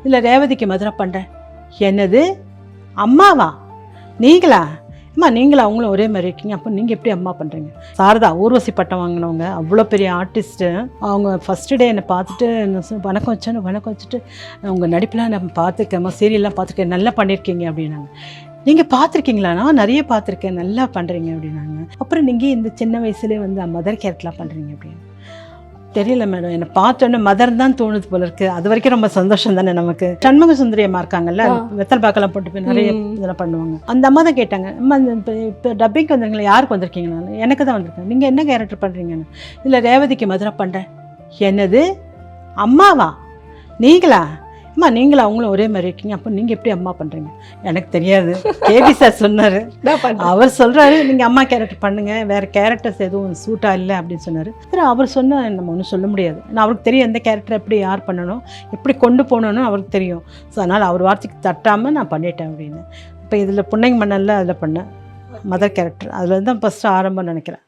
இல்லை ரேவதிக்கு மதுரை பண்ணுறேன். என்னது அம்மாவா? நீங்களா? அம்மா நீங்களா? அவங்களும் ஒரே மாதிரி இருக்கீங்க, அப்போ நீங்கள் எப்படி அம்மா பண்ணுறீங்க? சாரதா ஊர்வசி பட்டம் வாங்கினவங்க, அவ்வளோ பெரிய ஆர்டிஸ்ட்டு. அவங்க ஃபஸ்ட்டு டே என்னை பார்த்துட்டு வணக்கம் வச்சுட்டு உங்கள் நடிப்பெலாம் நம்ம பார்த்துருக்கேம்மா, சீரியல்லாம் பார்த்துருக்கேன், நல்லா பண்ணியிருக்கீங்க அப்படின்னாங்க. நீங்கள் பார்த்துருக்கீங்களா? நான் நிறைய பார்த்துருக்கேன், நல்லா பண்ணுறீங்க அப்படின்னாங்க. அப்புறம் நீங்கள் இந்த சின்ன வயசுலேயே வந்து மதர் கேரக்டர்லாம் பண்ணுறீங்க அப்படின்னு. தெரியல மேடம், என்னை பார்த்தோன்னே மதர் தான் தோணுது போல இருக்குது. அது வரைக்கும் ரொம்ப சந்தோஷம் தானே நமக்கு. சண்முக சுந்தரி அம்மா இருக்காங்கல்ல, வெத்தல் பாக்கெல்லாம் போட்டு போய் நிறைய இதெல்லாம் பண்ணுவாங்க. அந்த அம்மா தான் கேட்டாங்க, அம்மா இப்போ டப்பிங்க்கு வந்துருங்களா, யாருக்கு வந்திருக்கீங்க? நான் எனக்கு தான் வந்திருக்கேன். நீங்கள் என்ன கேரக்டர் பண்ணுறீங்கன்னு. இல்லை ரேவதிக்கு மதுரை பண்ணுறேன். என்னது அம்மாவா? நீங்களா? அம்மா நீங்களா? அவங்களும் ஒரே மாதிரி இருக்கீங்க, அப்போ நீங்கள் எப்படி அம்மா பண்ணுறீங்க? எனக்கு தெரியாது, கேபி சார் சொன்னார். அவர் சொல்கிறாரு நீங்கள் அம்மா கேரக்டர் பண்ணுங்கள், வேறு கேரக்டர்ஸ் எதுவும் சூட்டாக இல்லை அப்படின்னு சொன்னார். அப்புறம் அவர் சொன்னால் நம்ம ஒன்றும் சொல்ல முடியாது. நான் அவருக்கு தெரியும் எந்த கேரக்டர் எப்படி யார் பண்ணணும், எப்படி கொண்டு போகணுன்னு அவருக்கு தெரியும். ஸோ அதனால் அவர் வார்த்தைக்கு தட்டாமல் நான் பண்ணிட்டேன் அப்படின்னு. இப்போ இதில் புன்னைங்க மன்னல்ல அதில் பண்ணேன் மதர் கேரக்டர். அதில் தான் ஃபஸ்ட்டு ஆரம்பம் நினைக்கிறேன்.